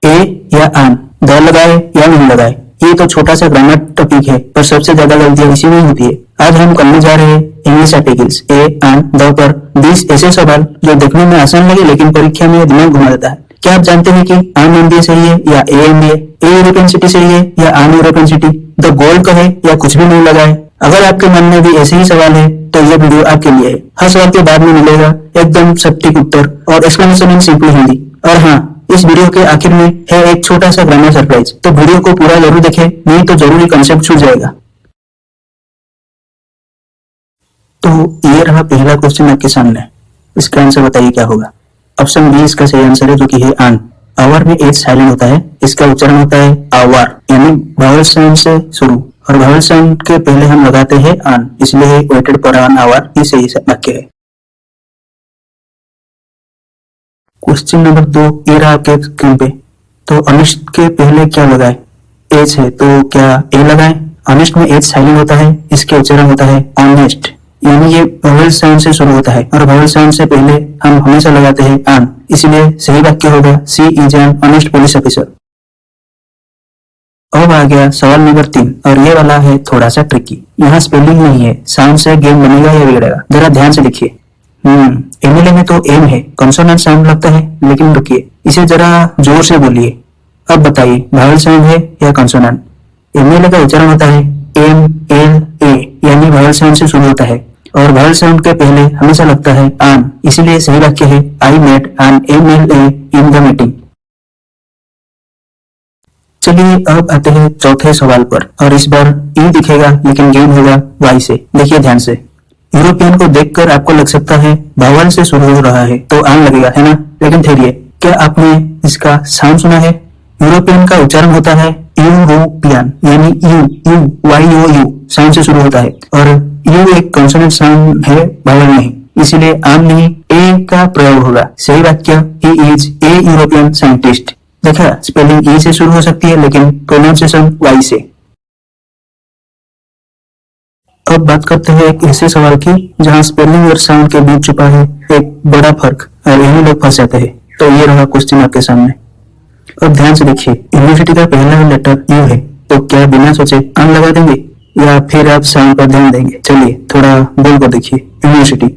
ए या आन, द लगाए या नहीं लगाए। ये तो छोटा सा ग्रामर टॉपिक है, पर सबसे ज्यादा गलतियां इसी में होती है। आज हम करने जा रहे हैं इंग्लिश आर्टिकल्स ए, आन, द पर 20 ऐसे सवाल जो देखने में आसान लगे लेकिन परीक्षा में दिमाग घुमा देता है। क्या आप जानते हैं कि आन एमबीए सही है या ए एमबीए, ए यूरोपियन सिटी सही है या आन यूरोपियन सिटी, द गोल्ड कहे या कुछ भी नहीं लगाए? अगर आपके मन में भी ऐसे ही सवाल है तो यह वीडियो आपके लिए है। हर सवाल के बाद में मिलेगा एकदम सटीक उत्तर और एक्सप्लेनेशन इन सिंपल हिंदी। और हाँ, इस वीडियो के आखिर में है एक छोटा सा ग्रामर सरप्राइज, तो वीडियो को पूरा जरूर देखें, नहीं तो जरूरी कंसेप्ट छूट जाएगा। तो ये रहा पहला क्वेश्चन आपके सामने, इसका आंसर बताइए क्या होगा। ऑप्शन बी इसका सही आंसर है, जो कि है आन। आवर में एच साइलेंट होता है, इसका उच्चारण होता है आवर, यानी वावल साउंड से शुरू, और वावल साउंड के पहले हम लगाते हैं आन, इसलिए वेटेड फॉर एन आवर ये सही वाक्य है। क्वेश्चन नंबर 2 ये रहा आपके स्क्रीन पे। तो अनिष्ट के पहले क्या लगाए? एच है, तो क्या ए लगाए? अनिष्ट में एच साइलेंट होता है, इसके उच्चारण होता है ऑनेस्ट, यानी ये वावल साउंड से शुरू होता है और वावल साउंड से पहले हम हमेशा लगाते हैं आन, इसलिए सही वाक्य होगा she is an honest police officer. अब आ गया सवाल नंबर 3 और ये वाला है थोड़ा सा ट्रिकी। यहाँ स्पेलिंग नहीं है, साउंड से गेम बनेगा या बिगड़ेगा, जरा ध्यान से देखिए। एमएलए में तो एम है, कंसोनेंट साउंड लगता है, लेकिन रुकिए, इसे जरा जोर से बोलिए। अब बताइए वावल साउंड है या कंसोनेंट? एमएलए का उच्चारण होता है एम एल ए, यानी वावल साउंड से शुरू होता है और वावल साउंड के पहले हमेशा लगता है आन, इसलिए सही वाक्य है I met an MLA in the meeting. चलिए अब आते हैं चौथे सवाल पर, और इस बार ई दिखेगा लेकिन गेम होगा वाई से। देखिए ध्यान से, यूरोपियन को देखकर आपको लग सकता है वावल से शुरू हो रहा है तो आन लगेगा, है ना? लेकिन ठहरिए, क्या आपने इसका साउंड सुना है? यूरोपियन का उच्चारण होता है यूरोपियन, यानी U you Y O U sound से शुरू होता है, और यू एक कॉन्सोनेंट साउंड है, वावल नहीं, इसलिए आन नहीं ए का प्रयोग होगा। सही वाक्य he is a European scientist. देखा, स्पेलिंग ई से शुरू हो सकती है लेकिन प्रोनाउंसिएशन वाई से। अब बात करते हैं एक ऐसे सवाल की जहां स्पेलिंग और साउंड के बीच छुपा है एक बड़ा फर्क और यही लोग फंस जाते हैं। तो ये रहा क्वेश्चन आपके सामने। अब ध्यान से देखिए, यूनिवर्सिटी का पहला लेटर यू है, तो क्या बिना सोचे आन लगा देंगे या फिर आप साउंड पर ध्यान देंगे? चलिए थोड़ा बोल कर देखिए। यूनिवर्सिटी,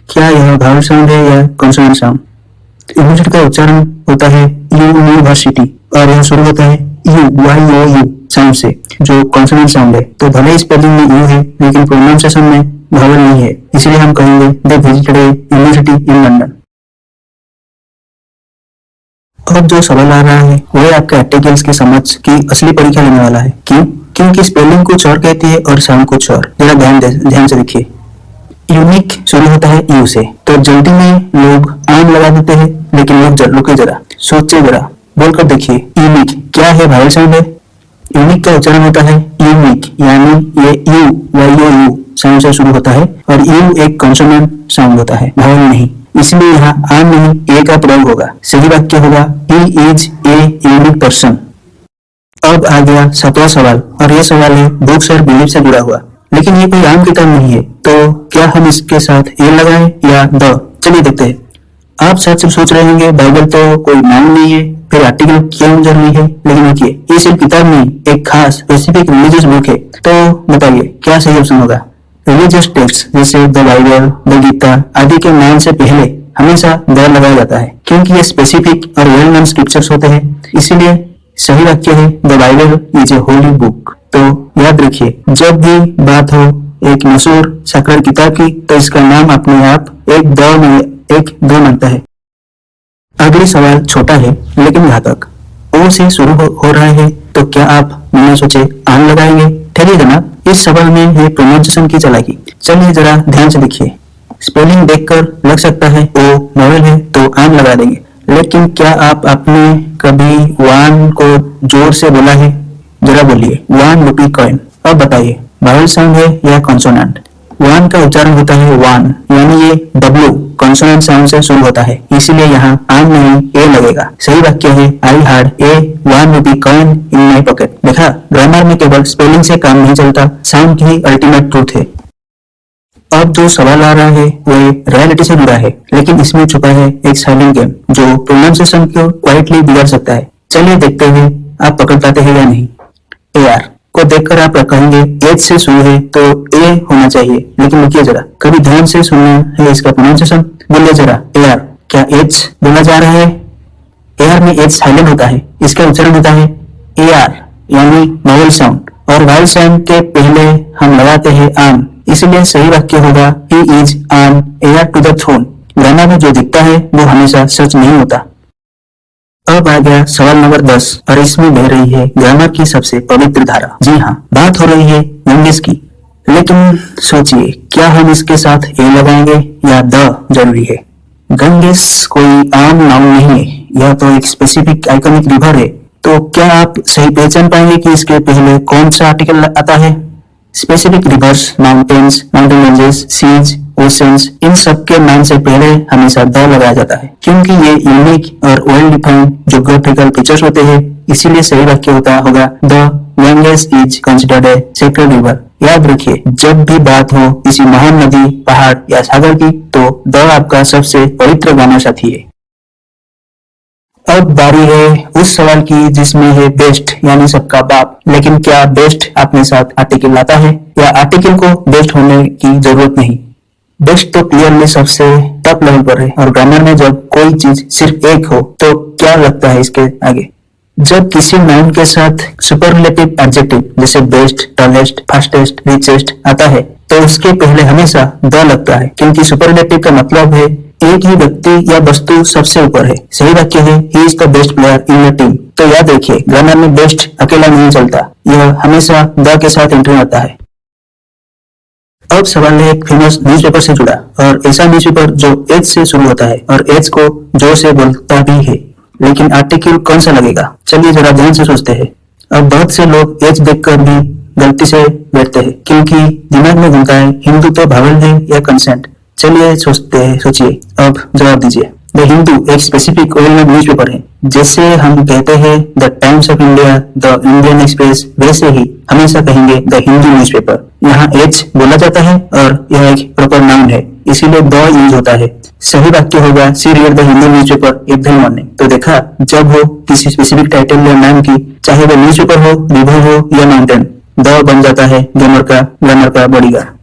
क्या यह वावल साउंड है या कॉन्सोनेंट साउंड? यूनिवर्सिटी का उच्चारण होता है यूनिवर्सिटी और यह शुरू होता है you Y O U sound से, जो कॉन्सोनेंट साउंड है। तो भले स्पेलिंग में यू है लेकिन प्रोनाउंसिएशन में वावल नहीं है, इसलिए हम कहेंगे they visited a university in London. अब जो सवाल आ रहा है वो आपके आर्टिकल्स की समझ की असली परीक्षा लेने वाला है। क्यों? क्योंकि स्पेलिंग कुछ और कहती है और साउंड कुछ और। जरा ध्यान से देखिए, यूनिक शुरू होता है यू से, तो जल्दी में लोग आन लगा देते हैं, लेकिन लोग रुके जरा, सोचे जरा, बोलकर देखिए। यूनिक क्या है? वावल साउंड है। यूनिक का उच्चारण होता है यूनिक, यानी ये you Y O U sound से शुरू होता है और यू एक कॉन्सोनेंट साउंड होता है, वावल नहीं, इसलिए यहाँ आन नहीं ए का प्रयोग होगा। सही वाक्य होगा he is a unique person. अब आ गया 7वां सवाल और ये सवाल है बुक्स और बिलीफ से जुड़ा हुआ, लेकिन ये कोई आम किताब नहीं है, तो क्या हम इसके साथ ए लगाएं या द? चलिए देखते हैं। आप शायद सोच रहे होंगे बाइबल तो कोई नाम नहीं है, फिर आर्टिकल क्यों जरूरी है? लेकिन देखिए, ये सिर्फ किताब नहीं, एक खास स्पेसिफिक रिलीजियस बुक है। तो बताइए क्या सही ऑप्शन होगा? रिलीजियस टेक्स्ट जैसे द बाइबल, द गीता आदि के नाम से पहले हमेशा द लगाया जाता है, क्योंकि ये स्पेसिफिक और वेल नोन स्क्रिप्चर्स होते हैं, इसीलिए सही वाक्य है the Bible is a Holi book. तो याद रखिए, जब भी बात हो एक मशहूर सैक्रेड किताब की, तो इसका नाम अपने आप एक दो मांगता है। अगली सवाल छोटा है लेकिन घातक। ओ से शुरू हो रहा है, तो क्या आप बिना सोचे आन लगाएंगे? ठहरिए जनाब, इस सवाल में है प्रोनाउंसिएशन की चालाकी। चलिए जरा ध्यान से देखिए, स्पेलिंग देखकर लग सकता है ओ वावल है तो आन लगा देंगे, लेकिन क्या आप आपने कभी वान को जोर से बोला है? जरा बोलिए, 1 रुपी कॉइन। अब बताइए वावल साउंड है या कॉन्सोनेंट? वान का उच्चारण होता है वान, यानी ये डब्ल्यू कॉन्सोनेंट साउंड से शुरू होता है, इसलिए यहाँ आन नहीं ए लगेगा। सही वाक्य है I had a 1 rupee coin in my pocket. देखा, ग्रामर में केवल स्पेलिंग से काम नहीं चलता, साउंड ही अल्टीमेट ट्रूथ है। अब जो सवाल आ रहा है वो रियलिटी से जुड़ा है, लेकिन इसमें छुपा है एक साइलेंट गेम जो प्रोनाउंसिएशन को क्वाइटली बिगाड़ सकता है। चलिए देखते हैं आप पकड़ पाते हैं या नहीं। AR को देखकर आप कहेंगे एच से शुरू है तो ए होना चाहिए, लेकिन रुकिए जरा, कभी ध्यान से सुनना है इसका प्रोनाउंसिएशन। बोलिए जरा AR, क्या एच बोला जा रहा है? AR में एच साइलेंट होता है, इसका उच्चारण होता है AR यानी वावल साउंड, और वावल साउंड के पहले हम लगाते हैं आम, इसलिए सही वाक्य होगा he is an heir to the throne. Grammar में जो दिखता है वो हमेशा सच नहीं होता। अब आ गया सवाल नंबर 10 और इसमें बह रही है ग्रामर की सबसे पवित्र धारा। जी हाँ, बात हो रही है गंगेस की, लेकिन सोचिए क्या हम इसके साथ ए लगाएंगे या द जरूरी है? गंगेस कोई आम नाउन नहीं है, यह तो एक स्पेसिफिक आइकॉनिक रिवर है। तो क्या आप सही पहचान पाएंगे कि इसके पहले कौन सा आर्टिकल आता है? Specific rivers, mountains, mountain ranges, seas, oceans, इन सब के नाम से पहले हमेशा द लगाया जाता है, क्योंकि ये यूनिक और वेल डिफाइंड ज्योग्राफिकल फीचर्स होते हैं। इसीलिए सही वाक्य होता होगा the Ganges is considered a sacred river. याद रखिए, जब भी बात हो किसी महान नदी, पहाड़ या सागर की, तो द आपका सबसे पवित्र गाना साथी है। अब बारी है उस सवाल की जिसमें है बेस्ट यानी सबका बाप। लेकिन क्या बेस्ट अपने साथ आर्टिकल लाता है या आर्टिकल को बेस्ट होने की जरूरत नहीं? बेस्ट तो क्लियरली सबसे टॉप लेवल पर है, और ग्रामर में जब कोई चीज सिर्फ एक हो तो क्या लगता है इसके आगे? जब किसी नाउन के साथ सुपरलेटिव एडजेक्टिव जैसे बेस्ट, टॉलेस्ट, फास्टेस्ट, रिचेस्ट आता है तो उसके पहले हमेशा द लगता है, क्योंकि सुपरलेटिव का मतलब है एक ही व्यक्ति या वस्तु सबसे ऊपर है। सही वाक्य है he is the best player in the team. तो याद रखिए, ग्रामर में बेस्ट अकेला नहीं चलता, यह हमेशा द के साथ एंट्री आता है। अब सवाल है एक फेमस न्यूज़पेपर से जुड़ा, और ऐसा न्यूज़पेपर जो एच से शुरू होता है और एच को जोर से बोलता भी है, लेकिन आर्टिकल कौन सा लगेगा? चलिए जरा ध्यान से सोचते हैं। अब बहुत से लोग एच देखकर भी गलती से बैठते हैं, क्योंकि दिमाग में घूमता है हिंदू तो भावल है या कंसेंट। चलिए सोचिए, अब जवाब दीजिए। द हिंदू एक स्पेसिफिक ओरिजिनल न्यूज़पेपर है। जैसे हम कहते हैं the times of India, the Indian express, वैसे ही हमेशा कहेंगे द हिंदू न्यूज़पेपर। यहाँ एच बोला जाता है और यह एक प्रॉपर नाउन है, इसीलिए द यूज होता है। सही वाक्य होगा she read the Hindu newspaper every morning. तो देखा, जब हो किसी स्पेसिफिक टाइटल या नाम की, चाहे वो न्यूज़पेपर हो, रिवर हो या माउंटेन, द बन जाता है ग्रामर का बॉडीगार्ड।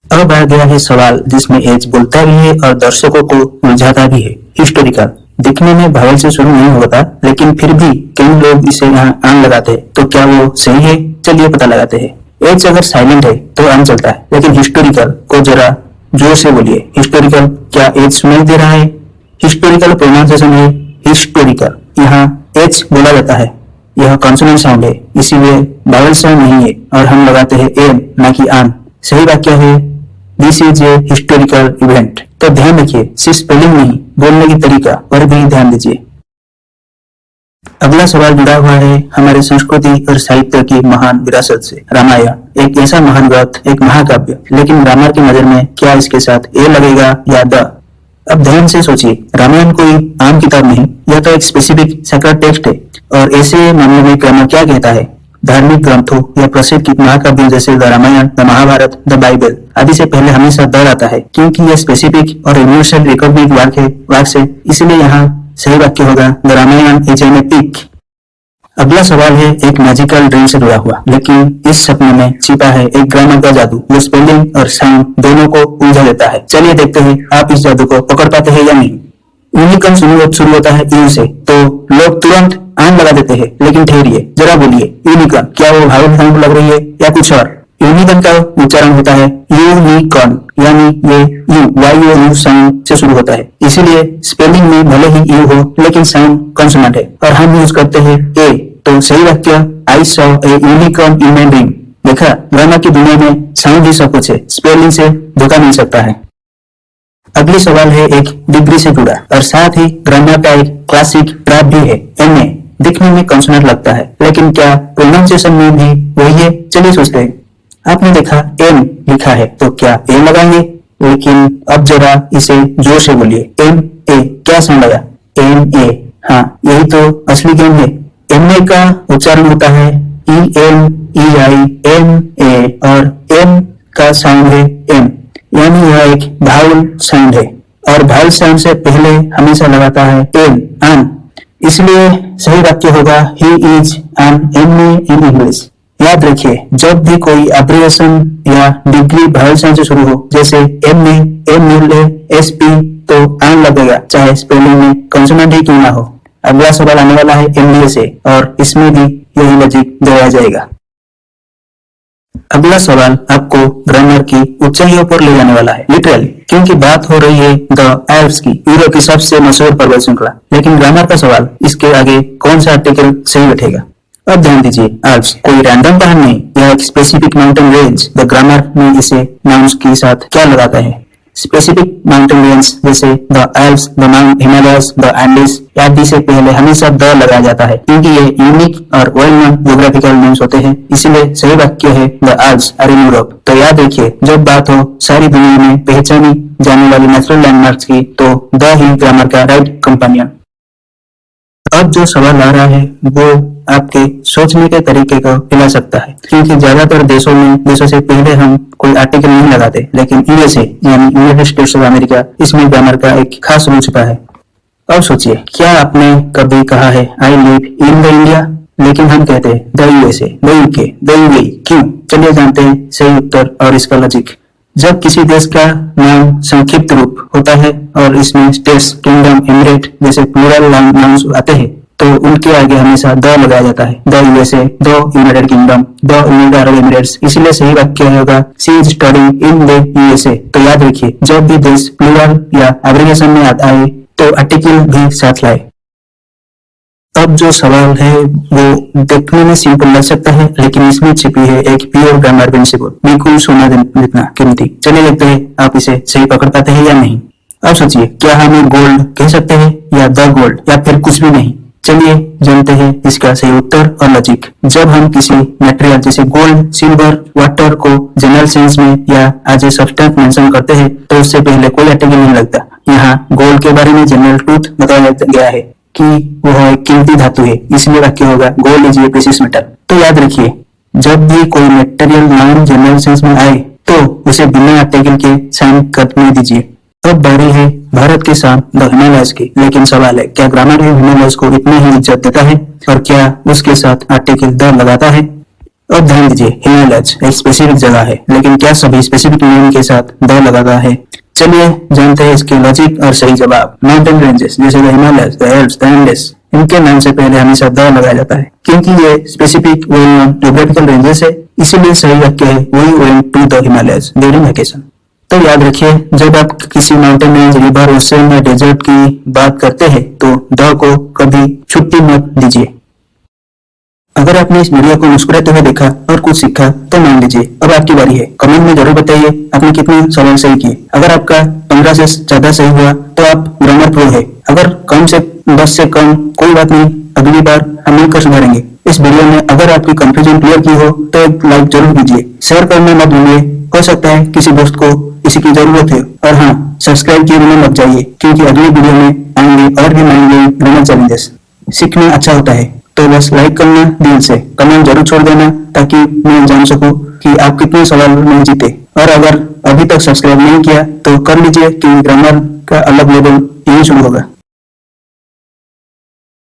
अब आ गया है सवाल जिसमें एच बोलता भी है और दर्शकों को उलझाता भी है। हिस्टोरिकल दिखने में भावल से शुरू नहीं होता, लेकिन फिर भी कई लोग इसे यहाँ आन लगाते हैं। तो क्या वो सही है? चलिए पता लगाते हैं। एच अगर साइलेंट है तो आन चलता है, लेकिन हिस्टोरिकल को जरा जोर से बोलिए। हिस्टोरिकल, क्या एच सुनाई दे रहा है? हिस्टोरिकल प्रोनाउंसिएशन है हिस्टोरिकल। यहाँ एच बोला जाता है, यह कॉन्सोनेंट साउंड है, इसीलिए भावल साउंड नहीं है, और हम लगाते हैं एन ना कि आन। सही वाक्य है this is a historical event. तो ध्यान रखिए, सिर्फ स्पेलिंग नहीं, बोलने की तरीका पर भी ध्यान दीजिए। अगला सवाल जुड़ा हुआ है हमारे संस्कृति और साहित्य की महान विरासत से। रामायण एक ऐसा महान ग्रंथ, एक महाकाव्य, लेकिन ग्रामर की नजर में क्या इसके साथ ए लगेगा या द? अब ध्यान से सोचिए, रामायण कोई आम किताब नहीं, यह तो एक स्पेसिफिक सेक्रेड टेक्स्ट है, और ऐसे मामले में ग्रामर क्या कहता है? धार्मिक ग्रंथों या प्रसिद्ध महाकाव्यों जैसे the Ramayana, the Mahabharata, the Bible आदि से पहले हमेशा द आता है, क्योंकि यह स्पेसिफिक और यूनिवर्सल रिकॉग्निज्ड वाक्य है। इसलिए यहाँ सही वाक्य होगा the Ramayana is an epic. अगला सवाल है एक मैजिकल ड्रीम से जुड़ा हुआ, लेकिन इस सपने में छिपा है एक ग्रामर का जादू जो स्पेलिंग और साउंड दोनों को उलझा देता है। चलिए देखते हैं आप इस जादू को पकड़ पाते हैं या नहीं। यूनिकॉर्न शुरू होता है यू से, तो लोग तुरंत आन लगा देते हैं, लेकिन ठहरिए, जरा बोलिए यूनिकॉर्न, क्या वो भावल साउंड लग रही है या कुछ और? यूनिकॉर्न का उच्चारण होता है यूनिकॉर्न, यानी ये यू साउंड से शुरू होता है, इसीलिए स्पेलिंग में भले ही यू हो, लेकिन साउंड कॉन्सोनेंट है, और हम यूज करते हैं ए। तो सही वाक्य I saw a unicorn in my dream. देखा, ग्रामर की दुनिया में साउंड ही सब कुछ है, स्पेलिंग से धोखा मिल सकता है। अगली सवाल है एक डिग्री से जुड़ा, और साथ ही ग्रामर का एक क्लासिक ट्रैप भी है। एमए दिखने में कॉन्सोनेंट लगता है, लेकिन क्या प्रोनाउंसिएशन में भी वही है? चलिए सोचते हैं। आपने देखा एम लिखा है, तो क्या ए लगाएंगे? लेकिन अब जरा इसे जोर से बोलिए, एम ए, क्या साउंड आया? M A. हाँ, यही तो असली गेम है। एम ए का उच्चारण होता है E M E I M A, और एम का साउंड है एम, यानी यह एक भावल साउंड है, और भावल साउंड से पहले हमेशा लगाता है एन आन। इसलिए सही वाक्य होगा he is an MA in English. याद रखिए, जब भी कोई अब्रिविएशन या डिग्री वॉवल साउंड से शुरू हो, जैसे एमए, एमएलए, एसपी, तो आन लगेगा, चाहे स्पेलिंग में कंसोनेंट ही क्यों ना हो। अगला सवाल आने वाला है एमडीए से, और इसमें भी यही लॉजिक दोहराया जाएगा। अगला सवाल आपको ग्रामर की ऊंचाइयों पर ले जाने वाला है, लिटरली, क्योंकि बात हो रही है द एल्प्स की, यूरोप की सबसे मशहूर पर्वत श्रृंखला। लेकिन ग्रामर का सवाल, इसके आगे कौन सा आर्टिकल सही बैठेगा। अब ध्यान दीजिए, एल्प्स कोई रैंडम पहाड़ नहीं, यह एक specific mountain range. The grammar में इसे नाउन्स के साथ क्या लगाता है। स्पेसिफिक माउंटेन रेंज जैसे the Alps, the mount Himalayas, the Andes आदि से पहले हमेशा द लगाया जाता है, क्योंकि ये यूनिक और वेल नोन ज्योग्राफिकल नेम्स होते हैं। इसलिए सही वाक्य है the Alps are in Europe. तो याद रखिए, जब बात हो सारी दुनिया में पहचानी जाने वाली नेचुरल लैंडमार्क्स की, तो द ही ग्रामर का राइट कंपेनियन। अब जो सवाल आ रहा है वो आपके सोचने के तरीके को हिला सकता है, क्योंकि ज्यादातर देशों से पहले हम कोई आर्टिकल नहीं लगाते, लेकिन यूएसए यानी यूनाइटेड स्टेट्स ऑफ अमेरिका, इसमें ग्रामर का एक खास रूल छिपा है। अब सोचिए, क्या आपने कभी कहा है I live in the India, लेकिन हम कहते हैं the USA, the UK, the UAE, क्यों? चलिए जानते हैं सही उत्तर और इसका लॉजिक। जब किसी देश का नाम संक्षिप्त रूप होता है और इसमें स्टेट्स, किंगडम, एमिरेट जैसे प्लूरल नाउन्स आते हैं, तो उनके आगे हमेशा द लगाया जाता है। The USA, the United kingdom, the United Arab Emirates. इसलिए सही वाक्य होगा she is studying in the USA. तो याद रखिए, जब भी देश प्लूरल या एब्रिविएशन में आए तो आर्टिकल भी साथ लाए। अब जो सवाल है वो देखने में सिंपल लग सकता है, लेकिन इसमें छिपी है एक प्योर ग्रामर प्रिंसिपल, बिल्कुल सोना जितना कीमती। चलिए देखते हैं आप इसे सही पकड़ पाते हैं या नहीं। अब सोचिए, क्या हम गोल्ड कह सकते हैं या द गोल्ड या फिर कुछ भी नहीं। चलिए जानते हैं इसका सही उत्तर और लॉजिक। जब हम किसी मटेरियल जैसे गोल्ड, सिल्वर, वाटर को जनरल सेंस में या एज ए सब्सटेंस मेंशन करते हैं, तो उससे पहले कोई आर्टिकल नहीं लगता। यहाँ गोल्ड के बारे में जनरल ट्रूथ बताया गया है कि वह एक कीमती धातु है, इसलिए वाक्य होगा gold is a precious metal. तो याद रखिए, जब भी कोई मटेरियल नाउन जनरल सेंस में आए तो उसे बिना आर्टिकल के साइन करने दीजिए। अब बारी है भारत के साथ द हिमालयस की। लेकिन सवाल है, क्या ग्रामर हिमालयस को इतनी ही इज्जत देता है और क्या उसके साथ आर्टिकल द लगाता है। अब ध्यान दीजिए, हिमालयस एक स्पेसिफिक जगह है, लेकिन क्या सभी स्पेसिफिक नेम के साथ द लगाता है। चलिए जानते हैं इसके लॉजिक और सही जवाब। माउंटेन रेंजेस जैसे the Himalayas, the Alps, the Andes, इनके नाम से पहले हमेशा द लगाया जाता है, क्योंकि ये specific well known geographical ranges है। इसीलिए सही वाक्य है we went to the Himalayas during vacation. तो याद रखिए, जब आप किसी माउंटेन रेंज, रिवर, ओशन या डेजर्ट की बात करते हैं तो द को कभी छुट्टी मत दीजिए। अगर आपने इस वीडियो को मुस्कुराते हुए देखा और कुछ सीखा तो मान लीजिए अब आपकी बारी है। कमेंट में जरूर बताइए आपने कितने सवाल सही किए। अगर आपका 15 से ज्यादा सही हुआ तो आप ग्रामर प्रो है। अगर कम से 10 से कम, कोई बात नहीं, अगली बार हम मिलकर सुधारेंगे। इस वीडियो में अगर आपकी कंफ्यूजन क्लियर की हो तो एक लाइक जरूर कीजिए, शेयर करना मत भूलिए, हो सकता है किसी दोस्त को इसी की जरूरत है। और हाँ, सब्सक्राइब किए बिना मत जाइए, क्योंकि अगली वीडियो में आएंगे और भी माइंड ब्लोइंग ग्रामर चैलेंजेस। सीखना अच्छा होता है तो बस लाइक करना, दिल से कमेंट जरूर छोड़ देना, ताकि मैं जान सकूं कि आप कितने सवाल में जीते। और अगर अभी तक सब्सक्राइब नहीं किया तो कर लीजिए, क्योंकि ग्रामर का अलग लेवल यही शुरू होगा।